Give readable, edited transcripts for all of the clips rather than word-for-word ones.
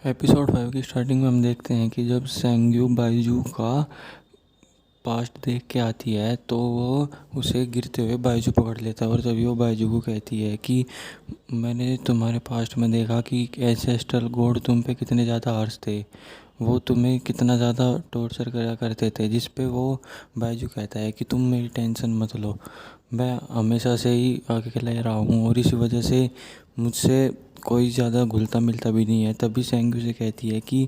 Episode 5 की starting में हम देखते हैं कि जब सेंग्यू बाइजू का पास्ट देख के आती है तो वो उसे गिरते हुए बाइजू पकड़ लेता है और तभी वो बाइजू को कहती है कि मैंने तुम्हारे पास्ट में देखा कि एंसेस्ट्रल गॉड तुम पे कितने ज़्यादा हार्श थे, वो तुम्हें कितना ज़्यादा टॉर्चर करा करते थे। जिस पे वो बाइजू कहता है कि तुम मेरी टेंशन मत लो, मैं हमेशा से ही अकेला रहा हूँ और इसी वजह से मुझसे कोई ज़्यादा घुलता मिलता भी नहीं है। तभी सेंग्यू से कहती है कि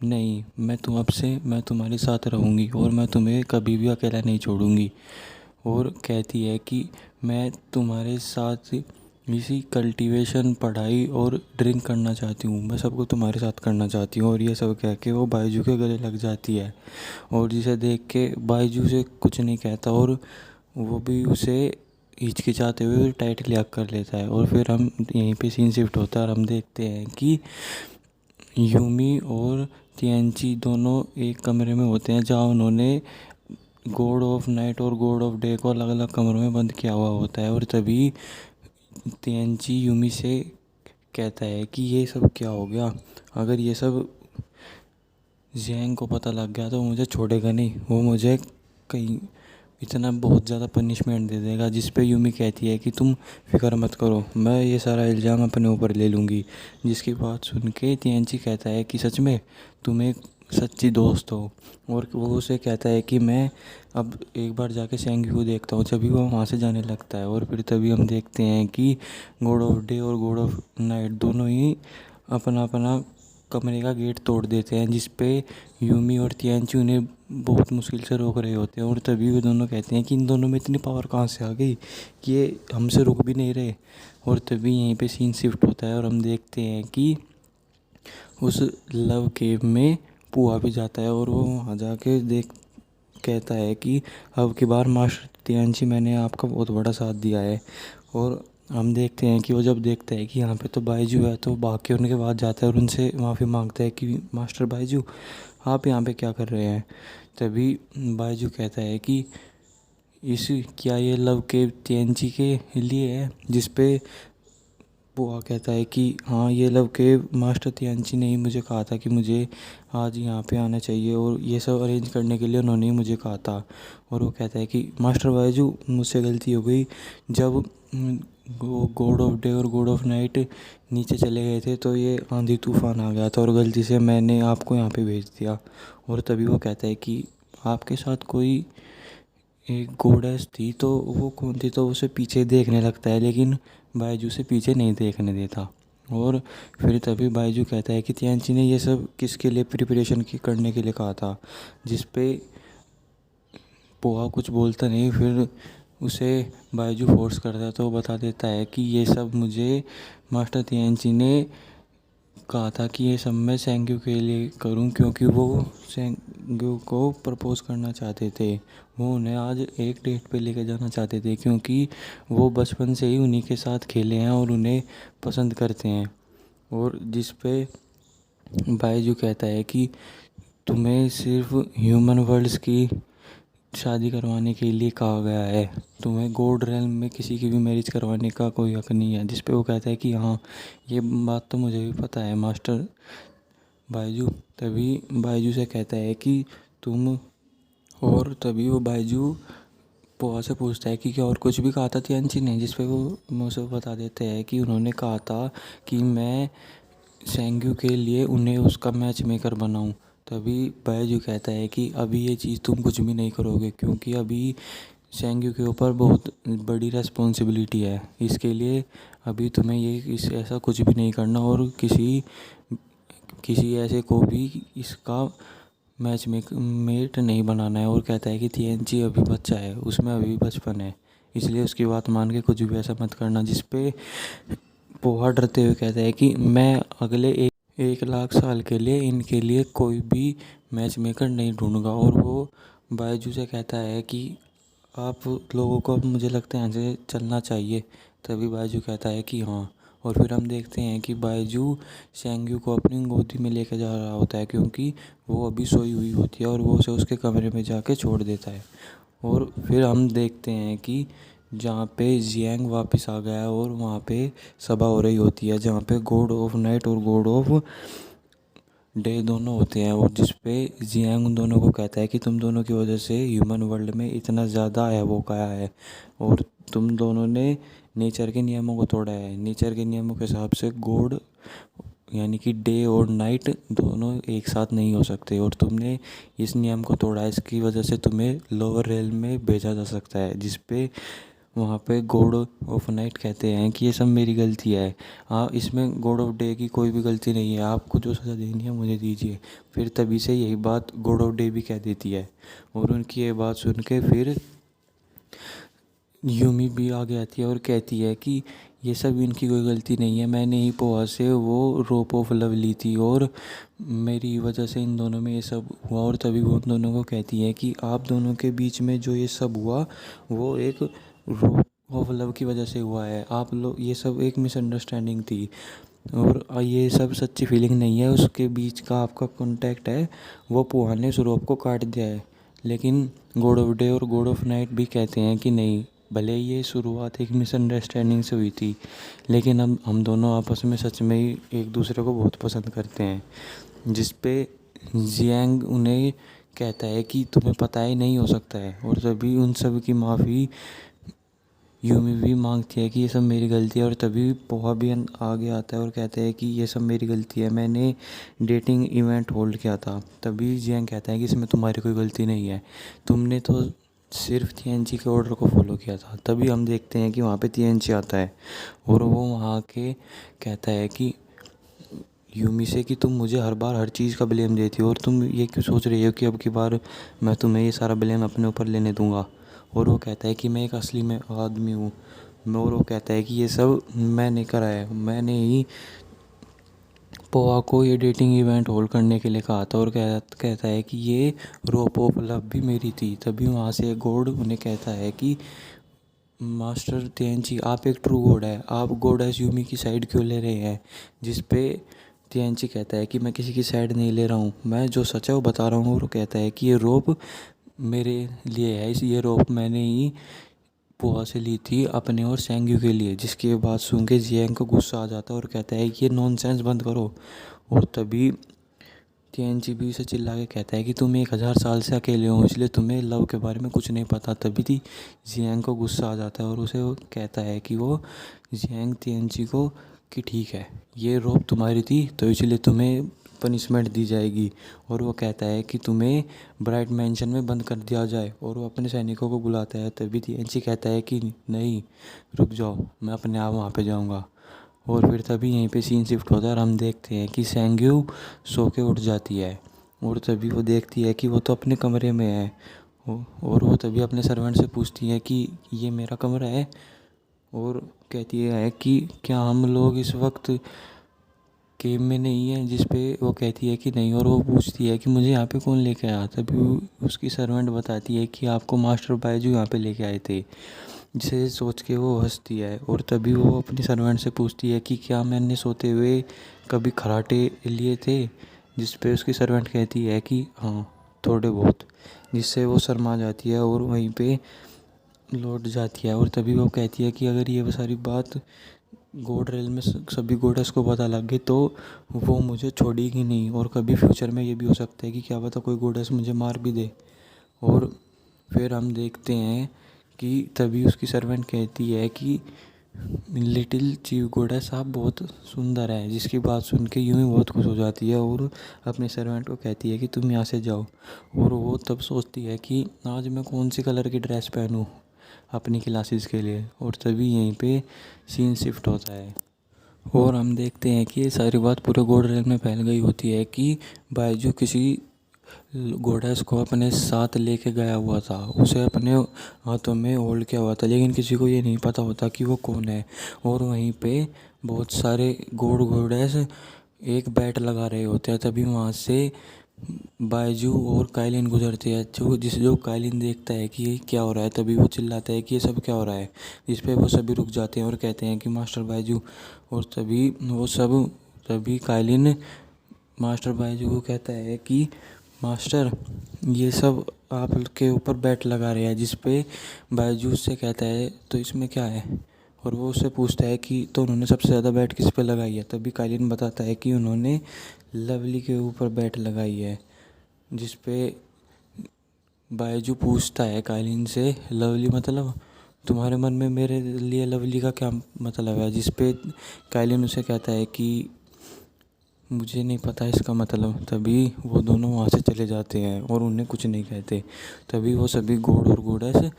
नहीं, मैं तुम्हारे साथ रहूँगी और मैं तुम्हें कभी भी अकेला नहीं छोड़ूंगी। और कहती है कि मैं तुम्हारे साथ इसी कल्टीवेशन, पढ़ाई और ड्रिंक करना चाहती हूँ, मैं सबको तुम्हारे साथ करना चाहती हूँ। और ये सब कह के वो बाइजू के गले लग जाती है और जिसे देख के बाइजू से कुछ नहीं कहता और वो भी उसे हिचकिचाते हुए टाइटली हग कर लेता है। और फिर हम यहीं पे सीन शिफ्ट होता है और हम देखते हैं कि यूमी और तिएनची दोनों एक कमरे में होते हैं जहाँ उन्होंने गॉड ऑफ नाइट और गॉड ऑफ डे को अलग अलग कमरों में बंद किया हुआ होता है। और तभी तिएनची यूमी से कहता है कि ये सब क्या हो गया, अगर ये सब जैंग को पता लग गया तो मुझे छोड़ेगा नहीं, वो मुझे कहीं इतना बहुत ज़्यादा पनिशमेंट दे देगा। जिस पे यूमी कहती है कि तुम फिक्र मत करो, मैं ये सारा इल्ज़ाम अपने ऊपर ले लूँगी। जिसकी बात सुन के तिएनची कहता है कि सच में तुम एक सच्ची दोस्त हो। और वो उसे कहता है कि मैं अब एक बार जाके सेंग्यू को देखता हूँ। जब भी वो वहाँ से जाने लगता है और फिर तभी हम देखते हैं कि गॉड ऑफ डे और गॉड ऑफ नाइट दोनों ही अपना अपना कमरे का गेट तोड़ देते हैं। जिस पे यूमी और तिएनची उन्हें बहुत मुश्किल से रोक रहे होते हैं। और तभी वे दोनों कहते हैं कि इन दोनों में इतनी पावर कहाँ से आ गई कि ये हमसे रुक भी नहीं रहे। और तभी यहीं पे सीन शिफ्ट होता है और हम देखते हैं कि उस लव केव में पुआ भी जाता है और वो वहाँ जाके देख कहता है कि अब की बार मास्टर तिएनची, मैंने आपका बहुत बड़ा साथ दिया है। और हम देखते हैं कि वो जब देखता है कि यहाँ पे तो बाइजू है तो भाग के उनके पास जाता है और उनसे माफ़ी मांगता है कि मास्टर बाइजू, आप यहाँ पे क्या कर रहे हैं। तभी बाइजू कहता है कि इस क्या ये लव के तिएनची के लिए है। जिस पे बुआ कहता है कि हाँ, ये लव के मास्टर तिएनची ने ही मुझे कहा था कि मुझे आज यहाँ पे आना चाहिए और ये सब अरेंज करने के लिए उन्होंने ही मुझे कहा था। और वो कहता है कि मास्टर बाइजू, मुझसे गलती हो गई, जब वो गॉड ऑफ डे और गॉड ऑफ नाइट नीचे चले गए थे तो ये आंधी तूफान आ गया था और गलती से मैंने आपको यहाँ पे भेज दिया। और तभी वो कहता है कि आपके साथ कोई एक गोडेस थी, तो वो कौन थी, तो उसे पीछे देखने लगता है लेकिन बायजू से पीछे नहीं देखने देता। और फिर तभी बायजू कहता है कि तिएनची ने ये सब किसके लिए प्रिपरेशन की करने के लिए कहा था। जिस पे पोहा कुछ बोलता नहीं, फिर उसे बायजू फोर्स करता है तो वो बता देता है कि ये सब मुझे मास्टर तिएनची ने कहा था कि ये सब मैं सेंग्यू के लिए करूं, क्योंकि वो सेंग्यू को प्रपोज़ करना चाहते थे। वो उन्हें आज एक डेट पे लेकर जाना चाहते थे क्योंकि वो बचपन से ही उन्हीं के साथ खेले हैं और उन्हें पसंद करते हैं। और जिस पे बायजू कहता है कि तुम्हें सिर्फ ह्यूमन वर्ल्ड्स की शादी करवाने के लिए कहा गया है, तुम्हें गॉड रेल्म में किसी की भी मैरिज करवाने का कोई हक नहीं है। जिस पे वो कहता है कि हाँ, ये बात तो मुझे भी पता है मास्टर बायजू। तभी बायजू से कहता है कि तुम और तभी वो बायजू पोहा से पूछता है कि क्या और कुछ भी कहा था तिएनची ने। जिस पे वो मुझे बता देते हैं कि उन्होंने कहा था कि मैं सेंग्यू के लिए उन्हें उसका मैच मेकर बनाऊं। तभी बायजू कहता है कि अभी ये चीज़ तुम कुछ भी नहीं करोगे क्योंकि अभी सेंग्यू के ऊपर बहुत बड़ी रेस्पॉन्सिबिलिटी है। इसके लिए अभी तुम्हें ये इस ऐसा कुछ भी नहीं करना और किसी किसी ऐसे को भी इसका मेट नहीं बनाना है। और कहता है कि तिएनची अभी बच्चा है, उसमें अभी बचपन है, इसलिए उसकी बात मान के कुछ भी ऐसा मत करना। जिस पे पोहा डरते हुए कहता है कि मैं अगले 1 लाख साल के लिए इनके लिए कोई भी मैच मेकर नहीं ढूंढूंगा। और वो बायजू से कहता है कि आप लोगों को अब मुझे लगता है यहाँ से चलना चाहिए। तभी बायजू कहता है कि हाँ। और फिर हम देखते हैं कि बायजू सेंग्यू को अपनी गोदी में लेकर जा रहा होता है क्योंकि वो अभी सोई हुई होती है और वो उसे उसके कमरे में जाके छोड़ देता है। और फिर हम देखते हैं कि जहाँ पे जियांग वापस आ गया है और वहाँ पे सभा हो रही होती है जहाँ पे गॉड ऑफ नाइट और गॉड ऑफ डे दोनों होते हैं, और जिस पे जियांग उन दोनों को कहता है कि तुम दोनों की वजह से ह्यूमन वर्ल्ड में इतना ज़्यादा हैवॉक आया है, और तुम दोनों ने नेचर के नियमों को तोड़ा है। नेचर के नियमों के हिसाब से गॉड यानी कि डे और नाइट दोनों एक साथ नहीं हो सकते, और तुमने इस नियम को तोड़ा है। इसकी वजह से तुम्हें लोअर रेल में भेजा जा सकता है, जिस पे वहाँ पे गॉड ऑफ नाइट कहते हैं कि ये सब मेरी गलती है। हाँ, इसमें गॉड ऑफ डे की कोई भी गलती नहीं है, आपको जो सज़ा देनी है मुझे दीजिए। फिर तभी से यही बात गॉड ऑफ डे भी कह देती है, और उनकी ये बात सुन के फिर यूमी भी आगे आती है और कहती है कि ये सब इनकी कोई गलती नहीं है, मैंने ही पोहा से वो रोप ऑफ लव ली थी, और मेरी वजह से इन दोनों में ये सब हुआ। और तभी वो उन दोनों को कहती है कि आप दोनों के बीच में जो ये सब हुआ वो एक रोप ऑफ लव की वजह से हुआ है, आप लोग ये सब एक मिसअंडरस्टैंडिंग थी, और ये सब सच्ची फीलिंग नहीं है। उसके बीच का आपका कॉन्टैक्ट है, वो पोहा ने उस रोप को काट दिया है। लेकिन गॉड ऑफ डे और गॉड ऑफ नाइट भी कहते हैं कि नहीं, भले ये शुरुआत एक मिसअंडरस्टैंडिंग से हुई थी, लेकिन अब हम दोनों आपस में सच में ही एक दूसरे को बहुत पसंद करते हैं। जिस पे जियांग उन्हें कहता है कि तुम्हें पता ही नहीं हो सकता है, और तभी उन सब की माफ़ी यूमी भी मांगती है कि ये सब मेरी गलती है। और तभी पोहा भी आगे आता है और कहता है कि ये सब मेरी गलती है, मैंने डेटिंग इवेंट होल्ड किया था। तभी जियांग कहता है कि इसमें तुम्हारी कोई गलती नहीं है, तुमने तो सिर्फ TNG के ऑर्डर को फॉलो किया था। तभी हम देखते हैं कि वहाँ पे TNG आता है, और वो वहाँ के कहता है कि यूमी से कि तुम मुझे हर बार हर चीज़ का ब्लेम देती हो, और तुम ये क्यों सोच रही हो कि अब की बार मैं तुम्हें ये सारा ब्लेम अपने ऊपर लेने दूंगा। और वो कहता है कि मैं एक असली में आदमी हूँ। और वो कहता है कि ये सब मैंने करा है, मैंने ही पोहा को ये डेटिंग इवेंट होल्ड करने के लिए कहा था, और कहता है कि ये रोप ऑफ लव भी मेरी थी। तभी वहाँ से गॉड उन्हें कहता है कि मास्टर TNG, आप एक ट्रू गॉड है, आप गॉडेस यूमी की साइड क्यों ले रहे हैं। जिस पे TNG कहता है कि मैं किसी की साइड नहीं ले रहा हूँ, मैं जो सच है वो बता रहा हूँ। और वो कहता है कि ये रोप मेरे लिए है, इस ये रोप मैंने ही पोहा से ली थी अपने और सेंग्यू के लिए। जिसकी बात सुन के जियांग को गुस्सा आ जाता है और कहता है कि ये नॉनसेंस बंद करो। और तभी TNG भी उसे चिल्ला के कहता है कि तुम 1000 साल से अकेले हो, इसलिए तुम्हें लव के बारे में कुछ नहीं पता। तभी थी जियांग को गुस्सा आ जाता है, और उसे वो कहता है कि वो जियांग TNG को कि ठीक है, ये रोप तुम्हारी थी तो इसलिए तुम्हें पनिशमेंट दी जाएगी। और वो कहता है कि तुम्हें ब्राइट मैंशन में बंद कर दिया जाए, और वो अपने सैनिकों को बुलाता है। तभी TNG कहता है कि नहीं, रुक जाओ, मैं अपने आप वहाँ पे जाऊँगा। और फिर तभी यहीं पे सीन शिफ्ट होता है, और हम देखते हैं कि सेंग्यू सो के उठ जाती है, और तभी वो देखती है कि वो तो अपने कमरे में है। और वो तभी अपने सर्वेंट से पूछती है कि ये मेरा कमरा है, और कहती है कि क्या हम लोग इस वक्त गेम में नहीं है। जिस पे वो कहती है कि नहीं, और वो पूछती है कि मुझे यहाँ पे कौन लेके आया। तभी उसकी सर्वेंट बताती है कि आपको मास्टर बायजू यहाँ पे लेके आए थे। जिसे सोच के वो हंसती है, और तभी वो अपनी सर्वेंट से पूछती है कि क्या मैंने सोते हुए कभी खराटे लिए थे। जिस पे उसकी सर्वेंट कहती है कि हाँ, थोड़े बहुत। जिससे वो शर्मा जाती है और वहीं पे लौट जाती है। और तभी वो कहती है कि अगर ये सारी बात गॉड रेल में सभी गॉडेस को पता लग गई तो वो मुझे छोड़ेगी नहीं, और कभी फ्यूचर में ये भी हो सकता है कि क्या पता कोई गॉडेस मुझे मार भी दे। और फिर हम देखते हैं कि तभी उसकी सर्वेंट कहती है कि लिटिल चीफ गॉडेस आप बहुत सुंदर है। जिसकी बात सुन के यूं ही बहुत खुश हो जाती है, और अपने सर्वेंट को कहती है कि तुम यहाँ से जाओ। और वो तब सोचती है कि आज मैं कौन सी कलर की ड्रेस पहनूं अपनी क्लासेस के लिए। और तभी यहीं पे सीन शिफ्ट होता है, और हम देखते हैं कि ये सारी बात पूरे गॉड रेल में फैल गई होती है कि बायजू किसी गॉडेस को अपने साथ लेके गया हुआ था, उसे अपने हाथों में होल्ड किया हुआ था, लेकिन किसी को ये नहीं पता होता कि वो कौन है। और वहीं पे बहुत सारे गॉडेस एक बैट लगा रहे होते हैं। तभी वहाँ से बायजू और काइलिन गुजरती है, जो काइलिन देखता है कि ये क्या हो रहा है। तभी वो चिल्लाता है कि ये सब क्या हो रहा है। जिस पे वो सभी रुक जाते हैं और कहते हैं कि मास्टर बायजू। और तभी काइलिन मास्टर बायजू को कहता है कि मास्टर, ये सब आपके ऊपर बैट लगा रहे हैं। जिस पे बायजू से कहता है तो इसमें क्या है। और वो उससे पूछता है कि तो उन्होंने सबसे ज़्यादा बैट किस पे लगाई है। तभी कालीन बताता है कि उन्होंने लवली के ऊपर बैट लगाई है। जिस पे बायजू पूछता है कालीन से, लवली मतलब तुम्हारे मन में मेरे लिए लवली का क्या मतलब है। जिस पे कालीन उसे कहता है कि मुझे नहीं पता इसका मतलब। तभी वो दोनों वहाँ से चले जाते हैं और उन्हें कुछ नहीं कहते। तभी वो सभी घोड़ और घोड़स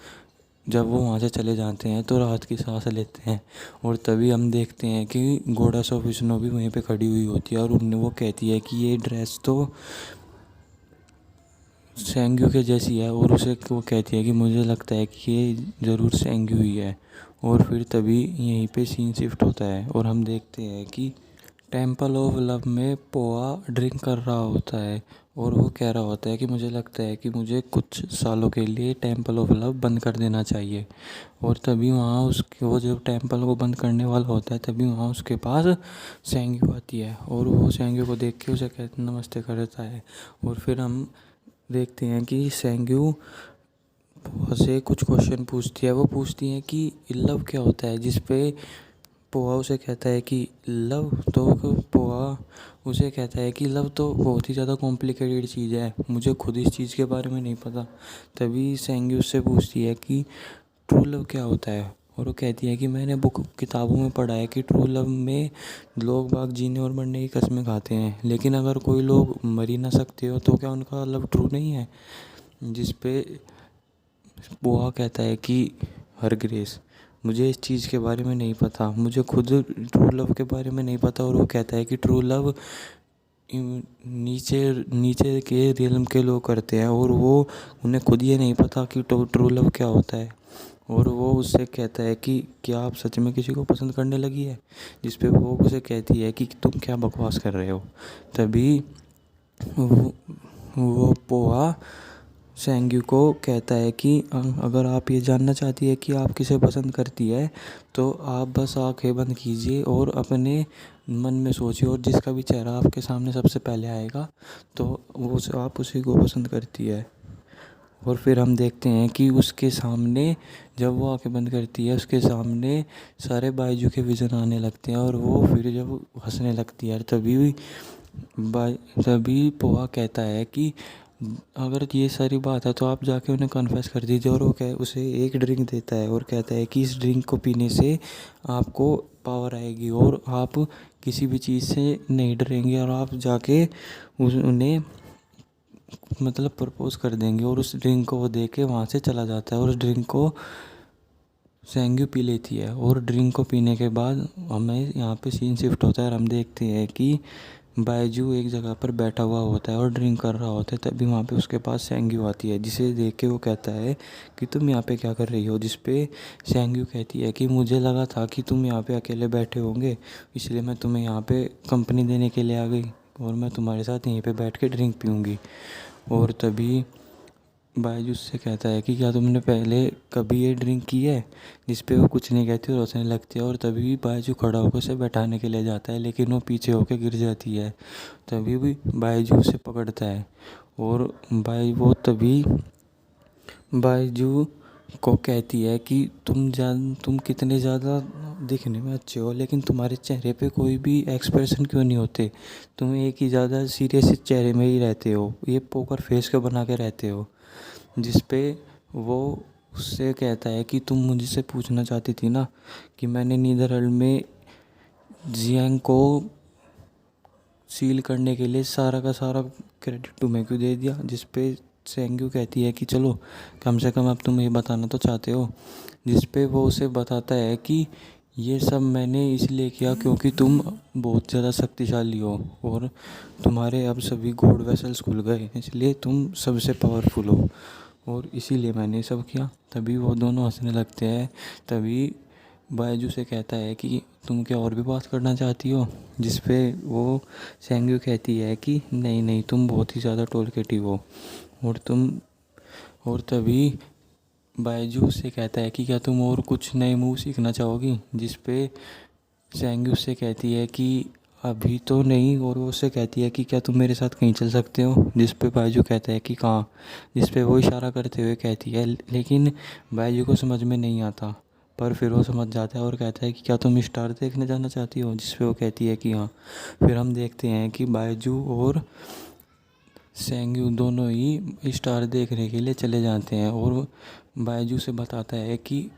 जब वो वहाँ से चले जाते हैं तो राहत की सांस लेते हैं। और तभी हम देखते हैं कि घोड़स और विष्णु भी वहीं पे खड़ी हुई होती है और उन्हें वो कहती है कि ये ड्रेस तो सेंग्यू के जैसी है। और उसे वो कहती है कि मुझे लगता है कि ये ज़रूर सेंग्यू ही है। और फिर तभी यहीं पे सीन शिफ्ट होता है और हम देखते हैं कि टेम्पल ऑफ लव में पोआ ड्रिंक कर रहा होता है और वो कह रहा होता है कि मुझे लगता है कि मुझे कुछ सालों के लिए टेम्पल ऑफ लव बंद कर देना चाहिए। और तभी वहाँ उसके वो जब टेम्पल को बंद करने वाला होता है तभी वहाँ उसके पास सेंग्यू आती है और वो सेंग्यू को देख के उसे कहते नमस्ते करता है। और फिर हम देखते हैं कि सेंग्यू पोहा से कुछ क्वेश्चन पूछती है। वो पूछती है कि लव क्या होता है। जिस पे पोहा उसे कहता है कि लव तो पोहा उसे कहता है कि लव तो बहुत ही ज़्यादा कॉम्प्लिकेटेड चीज़ है, मुझे खुद इस चीज़ के बारे में नहीं पता। तभी सेंगी उससे पूछती है कि ट्रू लव क्या होता है। और वो कहती है कि मैंने बुक किताबों में पढ़ा है कि ट्रू लव में लोग बाग जीने और मरने की कस्में खाते हैं, लेकिन अगर कोई लोग मर ही ना सकते हो तो क्या उनका लव ट्रू नहीं है। जिस पे पोहा कहता है कि हर ग्रेस मुझे इस चीज़ के बारे में नहीं पता, मुझे खुद ट्रू लव के बारे में नहीं पता। और वो कहता है कि ट्रू लव नीचे नीचे के रियल्म के लोग करते हैं और वो उन्हें खुद ये नहीं पता कि ट्रू लव क्या होता है। और वो उससे कहता है कि क्या आप सच में किसी को पसंद करने लगी है। जिस पे वो उसे कहती है कि तुम क्या बकवास कर रहे हो। तभी वो वो पोहा सेंग्यू को कहता है कि अगर आप ये जानना चाहती है कि आप किसे पसंद करती है तो आप बस आंखें बंद कीजिए और अपने मन में सोचिए और जिसका भी चेहरा आपके सामने सबसे पहले आएगा तो वो आप उसी को पसंद करती है। और फिर हम देखते हैं कि उसके सामने जब वो आंखें बंद करती है उसके सामने सारे बायजू के विज़न आने लगते हैं और वो फिर जब हंसने लगती है तभी पोहा कहता है कि अगर ये सारी बात है तो आप जाके उन्हें कन्फेस कर दीजिए। और वो उसे एक ड्रिंक देता है और कहता है कि इस ड्रिंक को पीने से आपको पावर आएगी और आप किसी भी चीज़ से नहीं डरेंगे और आप जाके उन्हें मतलब प्रपोज कर देंगे। और उस ड्रिंक को वो दे के वहाँ से चला जाता है और उस ड्रिंक को सेंग्यू पी लेती है। और ड्रिंक को पीने के बाद हमें यहाँ पे सीन शिफ्ट होता है और हम देखते हैं कि बायजू एक जगह पर बैठा हुआ होता है और ड्रिंक कर रहा होता है। तभी वहाँ पे उसके पास सेंग्यू आती है जिसे देख के वो कहता है कि तुम यहाँ पे क्या कर रही हो। जिस पे सेंग्यू कहती है कि मुझे लगा था कि तुम यहाँ पे अकेले बैठे होंगे इसलिए मैं तुम्हें यहाँ पे कंपनी देने के लिए आ गई और मैं तुम्हारे साथ यहीं पे बैठ के ड्रिंक पीऊँगी। और तभी बायजू से कहता है कि क्या तुमने पहले कभी ये ड्रिंक की है। जिस पे वो कुछ नहीं कहती और हंसने लगती है। और तभी बायजू खड़ा होकर उसे बैठाने के लिए जाता है लेकिन वो पीछे होकर गिर जाती है। तभी भी बायजू उसे पकड़ता है और तभी बायजू को कहती है कि तुम कितने ज़्यादा दिखने में अच्छे हो लेकिन तुम्हारे चेहरे पे कोई भी एक्सप्रेशन क्यों नहीं होते। तुम एक ही ज़्यादा सीरियस चेहरे में ही रहते हो, ये पोकर फेस को बना के रहते हो। जिस पे वो उससे कहता है कि तुम मुझसे पूछना चाहती थी ना कि मैंने नीदरलैंड में जियांग को सील करने के लिए सारा का सारा क्रेडिट तुम्हें क्यों दे दिया। जिस पे सेंग्यू कहती है कि चलो कम से कम अब तुम ये बताना तो चाहते हो। जिस पे वो उसे बताता है कि ये सब मैंने इसलिए किया क्योंकि तुम बहुत ज़्यादा शक्तिशाली हो और तुम्हारे अब सभी गॉड वेसल्स खुल गए इसलिए तुम सबसे पावरफुल हो और इसीलिए मैंने ये सब किया। तभी वो दोनों हंसने लगते हैं। तभी बायजू से कहता है कि तुम क्या और भी बात करना चाहती हो। जिस पे वो सेंग्यू कहती है कि नहीं नहीं तुम बहुत ही ज़्यादा टॉलकेटिव हो और तभी बायजू से कहता है कि क्या तुम और कुछ नए मूव सीखना चाहोगी। जिस पे सेंग्यू से कहती है कि अभी तो नहीं। और वो उससे कहती है कि क्या तुम मेरे साथ कहीं चल सकते हो। जिस पे बायजू कहता है कि कहाँ। जिस पे वो इशारा करते हुए कहती है लेकिन बायजू को समझ में नहीं आता पर फिर वो समझ जाता है और कहता है कि क्या तुम स्टार देखने जाना चाहती हो, जिस पे वो कहती है कि हाँ। फिर हम देखते हैं कि बायजू और सेंग्यू दोनों ही स्टार देखने के लिए चले जाते हैं और बायजू से बताता है कि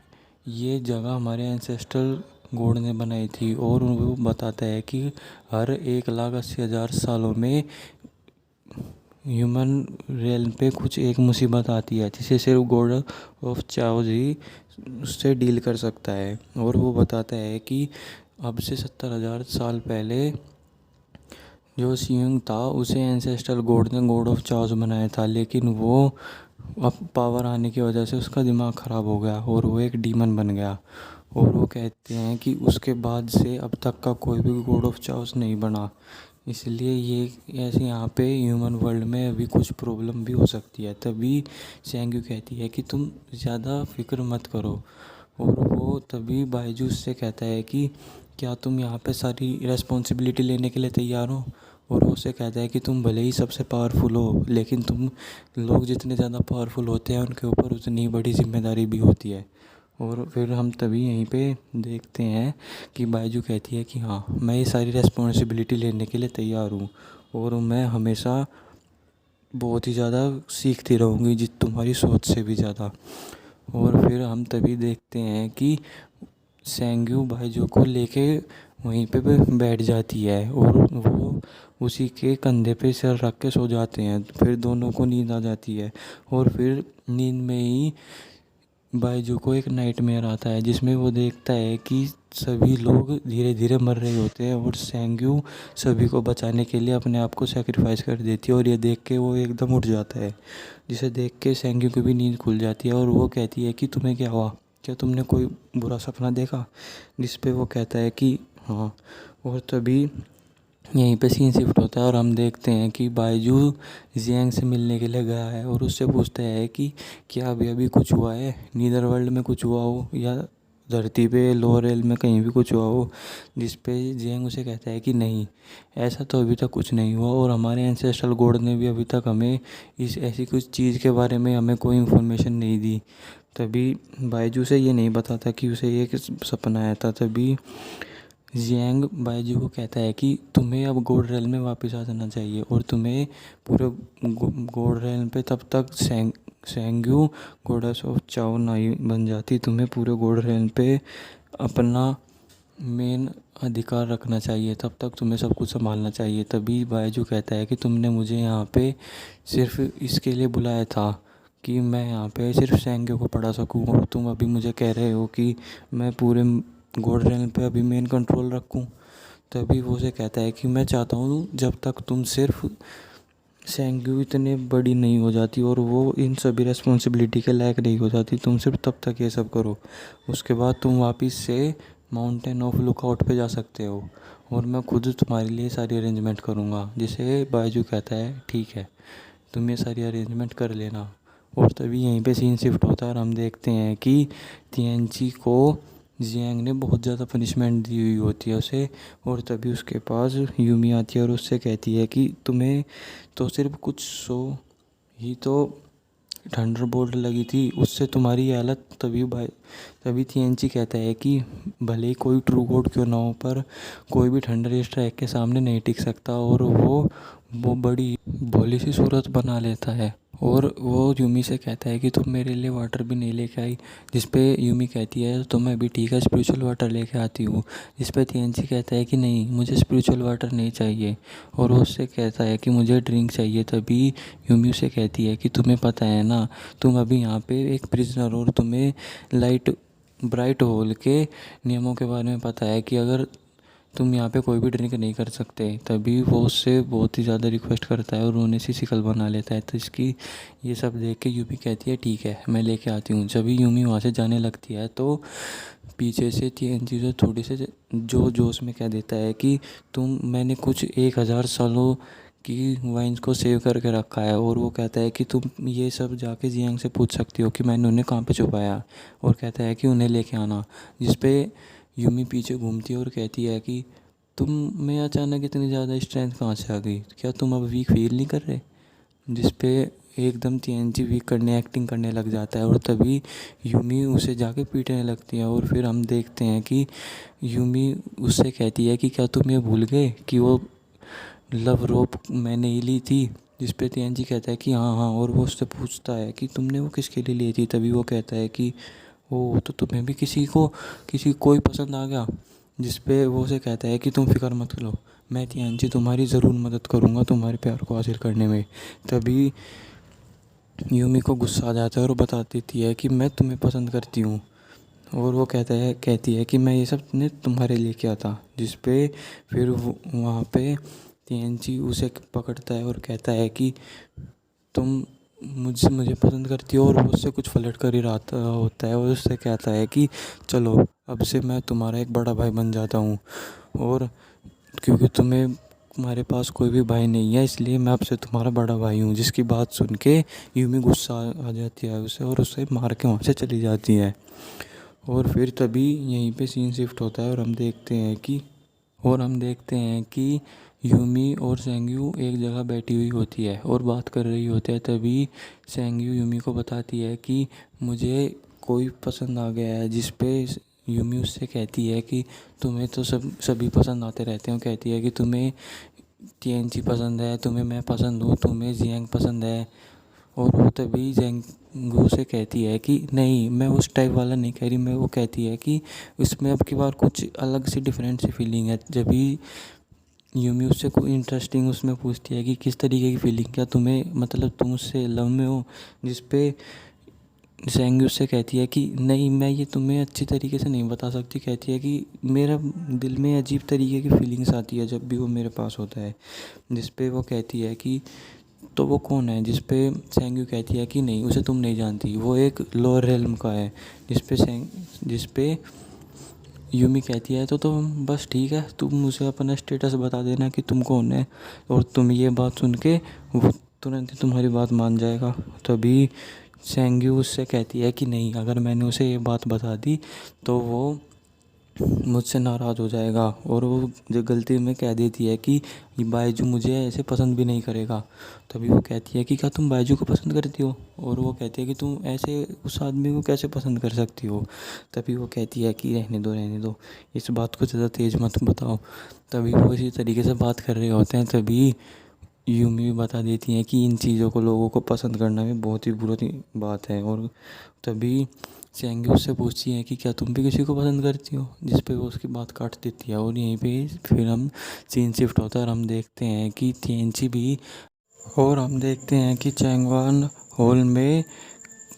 ये जगह हमारे एंसेस्ट्रल गॉड ने बनाई थी और वो बताता है कि हर 1,80,000 सालों में ह्यूमन रेल पे कुछ एक मुसीबत आती है जिसे सिर्फ गॉड ऑफ चाओज ही उससे डील कर सकता है। और वो बताता है कि अब से 70,000 साल पहले जो सियुंग था उसे एंसेस्ट्रल गॉड ने गॉड ऑफ चाओज बनाया था, लेकिन वो अब पावर आने की वजह से उसका दिमाग ख़राब हो गया और वो एक डीमन बन गया। और वो कहते हैं कि उसके बाद से अब तक का कोई भी गॉड ऑफ चाओस नहीं बना, इसलिए ये ऐसे यहाँ पे ह्यूमन वर्ल्ड में अभी कुछ प्रॉब्लम भी हो सकती है। तभी सेंग्यू कहती है कि तुम ज़्यादा फिक्र मत करो। और वो तभी बायजूस से कहता है कि क्या तुम यहाँ पे सारी रेस्पॉन्सिबिलिटी लेने के लिए तैयार हो। और वो उससे कहता है कि तुम भले ही सबसे पावरफुल हो, लेकिन तुम लोग जितने ज़्यादा पावरफुल होते हैं उनके ऊपर उतनी बड़ी जिम्मेदारी भी होती है। और फिर हम तभी यहीं पे देखते हैं कि बायजू कहती है कि हाँ, मैं ये सारी रेस्पॉन्सिबिलिटी लेने के लिए तैयार हूँ और मैं हमेशा बहुत ही ज़्यादा सीखती रहूँगी जित तुम्हारी सोच से भी ज़्यादा। और फिर हम तभी देखते हैं कि सेंग्यू बायजू को लेके वहीं पे बैठ जाती है और वो उसी के कंधे पे सिर रख के सो जाते हैं। फिर दोनों को नींद आ जाती है और फिर नींद में ही बायजू को एक नाइटमेयर आता है जिसमें वो देखता है कि सभी लोग धीरे धीरे मर रहे होते हैं और सेंग्यू सभी को बचाने के लिए अपने आप को सेक्रीफाइस कर देती है। और ये देख के वो एकदम उठ जाता है, जिसे देख के सेंग्यू की भी नींद खुल जाती है और वो कहती है कि तुम्हें क्या हुआ, क्या तुमने कोई बुरा सपना देखा। जिस पे वो कहता है कि हाँ। और तभी यहीं पे सीन शिफ्ट होता है और हम देखते हैं कि बायजू जियांग से मिलने के लिए गया है और उससे पूछता है कि क्या अभी अभी कुछ हुआ है, नीदर वर्ल्ड में कुछ हुआ हो या धरती पे लोअर रेल में कहीं भी कुछ हुआ हो। जिस पे जियांग उसे कहता है कि नहीं, ऐसा तो अभी तक कुछ नहीं हुआ और हमारे एंसेस्ट्रल गॉड ने भी अभी तक हमें इस ऐसी कुछ चीज़ के बारे में हमें कोई इन्फॉर्मेशन नहीं दी। तभी बायजू से ये नहीं बताता कि उसे एक सपना आया था। तभी जियांग बायजू को कहता है कि तुम्हें अब गॉड रेल में वापस आ जाना चाहिए और तुम्हें पूरे गॉड रेल पे तब तक सेंग्यू गॉडेस ऑफ चाओ नहीं बन जाती, तुम्हें पूरे गॉड रेल पे अपना मेन अधिकार रखना चाहिए, तब तक तुम्हें सब कुछ संभालना चाहिए। तभी बायजू कहता है कि तुमने मुझे यहाँ पे सिर्फ इसके लिए बुलाया था कि मैं यहाँ पे सिर्फ सेंग्यू को पढ़ा सकूँ और तुम अभी मुझे कह रहे हो कि मैं पूरे गॉड रेल पे अभी मेन कंट्रोल रखूँ। तभी वो उसे कहता है कि मैं चाहता हूँ जब तक तुम सिर्फ सेंग्यू इतने बड़ी नहीं हो जाती और वो इन सभी रेस्पॉन्सिबिलिटी के लायक नहीं हो जाती, तुम सिर्फ तब तक ये सब करो, उसके बाद तुम वापस से माउंटेन ऑफ लुकआउट पे जा सकते हो और मैं खुद तुम्हारे लिए सारी अरेंजमेंट करूँगा। जिसे बायजू कहता है ठीक है, तुम ये सारी अरेंजमेंट कर लेना। और तभी यहीं पे सीन शिफ्ट होता है और हम देखते हैं कि तिएनची को जियांग ने बहुत ज़्यादा पनिशमेंट दी हुई होती है उसे। और तभी उसके पास यूमी आती है और उससे कहती है कि तुम्हें तो सिर्फ कुछ सौ ही तो थंडरबोल्ट लगी थी, उससे तुम्हारी हालत। तभी तिएनची कहता है कि भले ही कोई ट्रू गॉड क्यों ना हो पर कोई भी थंडर स्ट्राइक के सामने नहीं टिक सकता। और वो बड़ी भोली सी सूरत बना लेता है और वो यूमी से कहता है कि तुम मेरे लिए वाटर भी नहीं लेके आई। जिस पे यूमी कहती है तो मैं अभी ठीक है स्पिरिचुअल वाटर लेके आती हूँ। जिस पे तिएनची कहता है कि नहीं, मुझे स्पिरिचुअल वाटर नहीं चाहिए और वो उससे कहता है कि मुझे ड्रिंक चाहिए। तभी यूमी उसे कहती है कि तुम्हें पता है ना, तुम अभी यहाँ पे एक प्रिजनर और तुम्हें ब्राइट होल के नियमों के बारे में पता है कि अगर तुम यहाँ पे कोई भी ड्रिंक नहीं कर सकते। तभी वो उससे बहुत ही ज़्यादा रिक्वेस्ट करता है और रोने सी शिकल बना लेता है। तो इसकी ये सब देख के यूमी कहती है ठीक है मैं लेके आती हूँ। जब भी यूमी वहाँ से जाने लगती है तो पीछे से तिएनची से थोड़ी से जो जोश में कह देता है कि मैंने कुछ 1,000 सालों की वाइन्स को सेव करके रखा है। और वो कहता है कि तुम ये सब जाके जियांग से पूछ सकती हो कि मैंने उन्हें कहाँ पे छुपाया, और कहता है कि उन्हें लेके आना। जिस पे यूमी पीछे घूमती है और कहती है कि तुम में अचानक इतनी ज़्यादा स्ट्रेंथ कहाँ से आ गई, क्या तुम अब वीक फील नहीं कर रहे। जिस पे एकदम तिएनजी वीक करने एक्टिंग करने लग जाता है और तभी यूमी उसे जाके पीटने लगती है। और फिर हम देखते हैं कि यूमी उससे कहती है कि क्या तुम ये भूल गए कि वो लव रोप मैंने ही ली थी। जिस पे तिएनजी कहता है कि हाँ हाँ, और वो उससे पूछता है कि तुमने वो किसके लिए ली थी। तभी वो कहता है कि ओ, तो तुम्हें भी किसी कोई पसंद आ गया। जिस पे वो उसे कहता है कि तुम फिक्र मत करो, मैं तिएनजी तुम्हारी ज़रूर मदद करूँगा तुम्हारे प्यार को हासिल करने में। तभी यूमी को गुस्सा आ जाता है और बता देती है कि मैं तुम्हें पसंद करती हूँ। और वो कहती है कि मैं ये सब ने तुम्हारे लिए किया था। जिस पे फिर वहाँ पे तिएनजी उसे पकड़ता है और कहता है कि तुम मुझे पसंद करती हो। और वो उससे कुछ फ्लर्ट कर ही रहा होता है और उससे कहता है कि चलो अब से मैं तुम्हारा एक बड़ा भाई बन जाता हूँ। और क्योंकि तुम्हारे पास कोई भी भाई नहीं है, इसलिए मैं अब से तुम्हारा बड़ा भाई हूँ। जिसकी बात सुन के यूमी गुस्सा आ जाती है उसे और उसे मार के वहाँ से चली जाती है। और फिर तभी यहीं पे सीन शिफ्ट होता है और हम देखते हैं कि यूमी और सेंग्यू एक जगह बैठी हुई होती है और बात कर रही होती है। तभी सेंग्यू यूमी को बताती है कि मुझे कोई पसंद आ गया है। जिस पे यूमी उससे कहती है कि तुम्हें तो सभी पसंद आते रहते हैं। कहती है कि तुम्हें टीएनजी पसंद है, तुम्हें मैं पसंद हूँ, तुम्हें जियांग पसंद है। और वो तभी जेंगू से कहती है कि नहीं, मैं उस टाइप वाला नहीं कह रही। मैं वो कहती है कि इसमें अब की बार कुछ अलग सी डिफरेंट सी फीलिंग है। जब भी यूमी उससे कोई इंटरेस्टिंग उसमें पूछती है कि किस तरीके की फीलिंग, क्या तुम्हें मतलब तुम उससे लव में हो। जिस पे जेंगू उससे कहती है कि नहीं, मैं ये तुम्हें अच्छी तरीके से नहीं बता सकती। कहती है कि मेरा दिल में अजीब तरीके की फीलिंग्स आती है जब भी वो मेरे पास होता है। जिस पे वो कहती है कि तो वो कौन है। जिस पे सेंग्यू कहती है कि नहीं, उसे तुम नहीं जानती, वो एक लोअर रेल्म का है। जिस पे यूमी कहती है तो बस ठीक है, तुम मुझे अपना स्टेटस बता देना कि तुम कौन है, और तुम ये बात सुन के वो तुरंत ही तुम्हारी बात मान जाएगा। तभी सेंग्यू उससे कहती है कि नहीं, अगर मैंने उसे ये बात बता दी तो वो मुझसे नाराज़ हो जाएगा। और वो जो गलती में कह देती है कि ये बायजू मुझे ऐसे पसंद भी नहीं करेगा। तभी वो कहती है कि क्या तुम बायजू को पसंद करती हो। और वो कहती है कि तुम ऐसे उस आदमी को कैसे पसंद कर सकती हो। तभी वो कहती है कि रहने दो, इस बात को ज़्यादा तेज़ मत बताओ। तभी वो इसी तरीके से बात कर रहे होते हैं। तभी यूमी भी बता देती हैं कि इन चीज़ों को लोगों को पसंद करना भी बहुत ही बुरी बात है। और तभी सेंगी उससे पूछती है कि क्या तुम भी किसी को पसंद करती हो। जिस पे वो उसकी बात काट देती है। और यहीं पे फिर हम सीन शिफ्ट होता है और हम देखते हैं कि तिएनजी भी, और हम देखते हैं कि चैंगवान हॉल में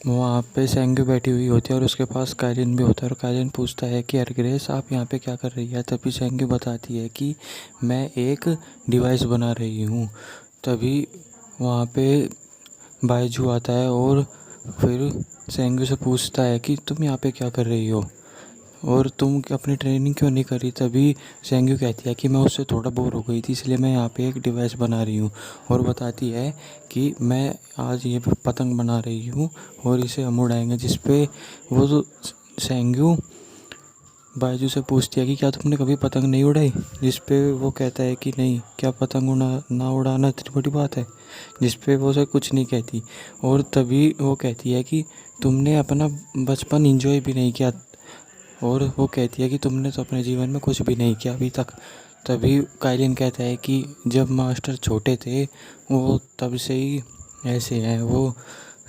वहाँ पे सेंगी बैठी हुई होती है और उसके पास काइलिन भी होता है। और काइलिन पूछता है कि अर्ग्रेस, आप यहाँ पे क्या कर रही है। तभी सेंगी बताती है कि मैं एक डिवाइस बना रही हूँ। तभी वहाँ पे बायजू आता है और फिर सेंगी से पूछता है कि तुम यहाँ पे क्या कर रही हो और तुम अपनी ट्रेनिंग क्यों नहीं करी। तभी सेंगी कहती है कि मैं उससे थोड़ा बोर हो गई थी, इसलिए मैं यहाँ पे एक डिवाइस बना रही हूँ। और बताती है कि मैं आज ये पतंग बना रही हूँ और इसे हम उड़ाएंगे। जिस पे वो सेंगी बायजू से पूछती है कि क्या तुमने कभी पतंग नहीं उड़ाई। जिस पे वो कहता है कि नहीं, क्या पतंग ना उड़ाना इतनी बड़ी बात है। जिस पे वो उसे कुछ नहीं कहती। और तभी वो कहती है कि तुमने अपना बचपन एंजॉय भी नहीं किया। और वो कहती है कि तुमने तो अपने जीवन में कुछ भी नहीं किया अभी तक। तभी काइलिन कहता है कि जब मास्टर छोटे थे वो तब से ही ऐसे हैं, वो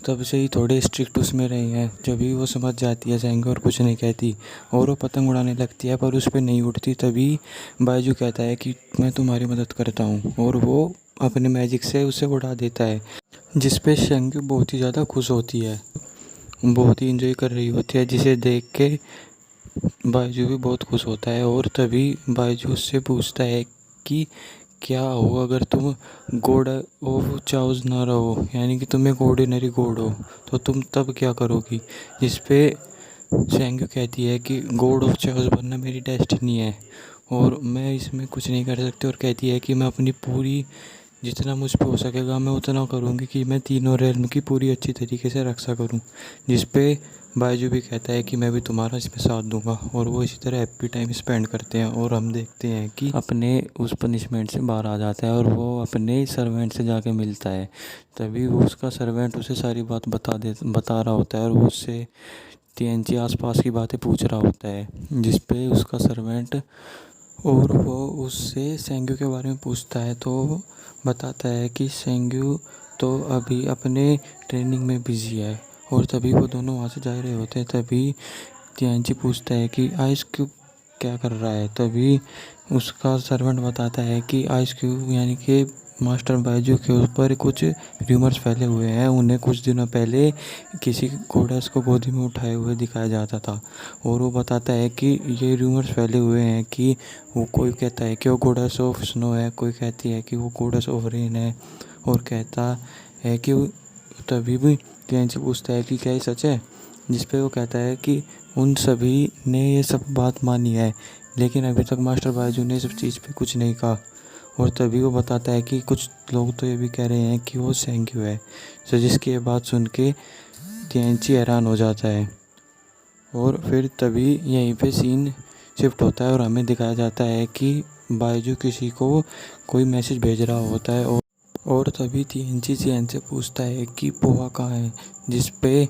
तब से ही थोड़े स्ट्रिक्ट उसमें रहे हैं। जब भी वो समझ जाती है सेंगी और कुछ नहीं कहती और वो पतंग उड़ाने लगती है पर उस पर नहीं उड़ती। तभी बायजू कहता है कि मैं तुम्हारी मदद करता हूँ और वो अपने मैजिक से उसे उड़ा देता है। जिस पे सेंगी बहुत ही ज़्यादा खुश होती है, बहुत ही इंजॉय कर रही होती है, जिसे देख के बायजू भी बहुत खुश होता है। और तभी बायजू उससे पूछता है कि क्या हो अगर तुम गॉड ऑफ चाओस ना रहो, यानी कि तुम एक ऑर्डिनरी गॉड हो, तो तुम तब क्या करोगी। जिस पे सेंगी कहती है कि गॉड ऑफ चाओस बनना मेरी डेस्टिनी है और मैं इसमें कुछ नहीं कर सकती। और कहती है कि मैं अपनी पूरी जितना मुझ पे हो सकेगा मैं उतना करूँगी कि मैं तीनों रेल्म की पूरी अच्छी तरीके से रक्षा करूँ। जिस पे बायजू भी कहता है कि मैं भी तुम्हारा इसमें साथ दूंगा, और वो इसी तरह हैप्पी टाइम स्पेंड करते हैं। और हम देखते हैं कि अपने उस पनिशमेंट से बाहर आ जाता है और वो अपने सर्वेंट से जाके मिलता है। तभी वो उसका सर्वेंट उसे सारी बात बता रहा होता है, और वो उससे टीएनजी आसपास की बातें पूछ रहा होता है। जिस पे उसका सर्वेंट और वो उससे सेंग्यू के बारे में पूछता है, तो वो बताता है कि सेंग्यू तो अभी अपने ट्रेनिंग में बिजी है। और तभी वो दोनों वहाँ से जा रहे होते हैं। तभी तियांची पूछता है कि आइस क्यूब क्या कर रहा है। तभी उसका सर्वेंट बताता है कि आइस क्यूब यानी कि मास्टर बायजू के ऊपर कुछ र्यूमर्स फैले हुए हैं। उन्हें कुछ दिनों पहले किसी गोडेस को गोदी में उठाए हुए दिखाया जाता था। और वो बताता है कि ये र्यूमर्स फैले हुए हैं कि वो कोई कहता है कि वो गोडेस ऑफ स्नो है, कोई कहती है कि वो गोडेस ऑफ रेन है, और कहता है कि तभी भी क्लेंची पूछता है कि क्या ये सच है। जिस पे वो कहता है कि उन सभी ने ये सब बात मानी है, लेकिन अभी तक मास्टर बायजू ने इस चीज़ पे कुछ नहीं कहा। और तभी वो बताता है कि कुछ लोग तो ये भी कह रहे हैं कि वो सेंग्यू है। तो जिसकी ये बात सुन के तियांची हैरान हो जाता है। और फिर तभी यहीं पे सीन शिफ्ट होता है और हमें दिखाया जाता है कि बायजू किसी को कोई मैसेज भेज रहा होता है। और तभी तियांची जियान से पूछता है कि पोहा कहाँ है। जिस पे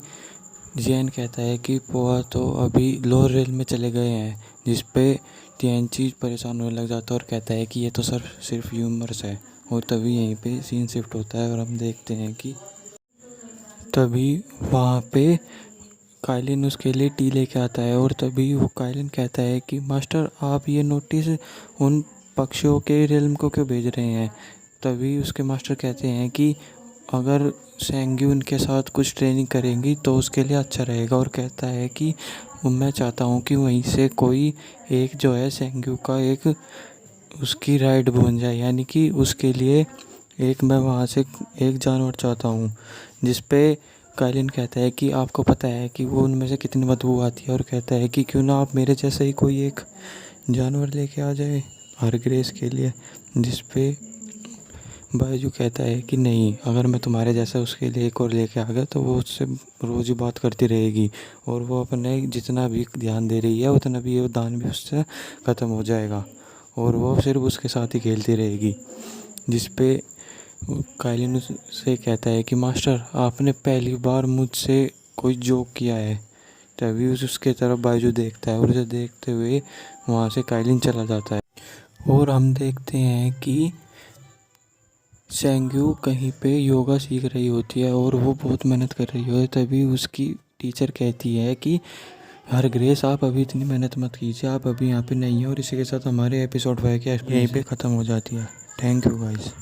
जियान कहता है कि पोहा तो अभी लोअर रेल में चले गए हैं। जिस पे तियांची परेशान होने लग जाता है और कहता है कि ये तो सिर्फ ह्यूमर्स है। और तभी यहीं पे सीन शिफ्ट होता है और हम देखते हैं कि तभी वहाँ पे काइलिन उसके लिए टी लेके आता है। और तभी वो काइलिन कहता है कि मास्टर आप ये नोटिस उन पक्षियों के रेल्म को क्यों भेज रहे हैं। तभी उसके मास्टर कहते हैं कि अगर सेंग्यू उनके साथ कुछ ट्रेनिंग करेंगी तो उसके लिए अच्छा रहेगा। और कहता है कि मैं चाहता हूँ कि वहीं से कोई एक जो है सेंग्यू का एक उसकी राइड बन जाए, यानी कि उसके लिए एक मैं वहाँ से एक जानवर चाहता हूँ। जिस पे काइलिन कहता है कि आपको पता है कि वो उनमें से कितनी बदबू आती है। और कहता है कि क्यों ना आप मेरे जैसा ही कोई एक जानवर लेके आ जाए हर ग्रेस के लिए। जिस पे बायजू कहता है कि नहीं, अगर मैं तुम्हारे जैसा उसके लिए एक और लेके आ गया तो वो उससे रोज़ ही बात करती रहेगी, और वो अपने जितना भी ध्यान दे रही है उतना भी ये दान भी उससे ख़त्म हो जाएगा, और वो सिर्फ उसके साथ ही खेलती रहेगी। जिस पे काइलिन से कहता है कि मास्टर आपने पहली बार मुझसे कोई जोक किया है। तभी उसके तरफ बायजू देखता है और उसे देखते हुए वहाँ से काइलिन चला जाता है। और हम देखते हैं कि सेंग्यू कहीं पे योगा सीख रही होती है और वो बहुत मेहनत कर रही होती है। तभी उसकी टीचर कहती है कि हर ग्रेस आप अभी इतनी मेहनत मत कीजिए, आप अभी यहाँ पे नहीं हैं। और इसी के साथ हमारे एपिसोड 5 की यहीं पे ख़त्म हो जाती है। Thank you guys.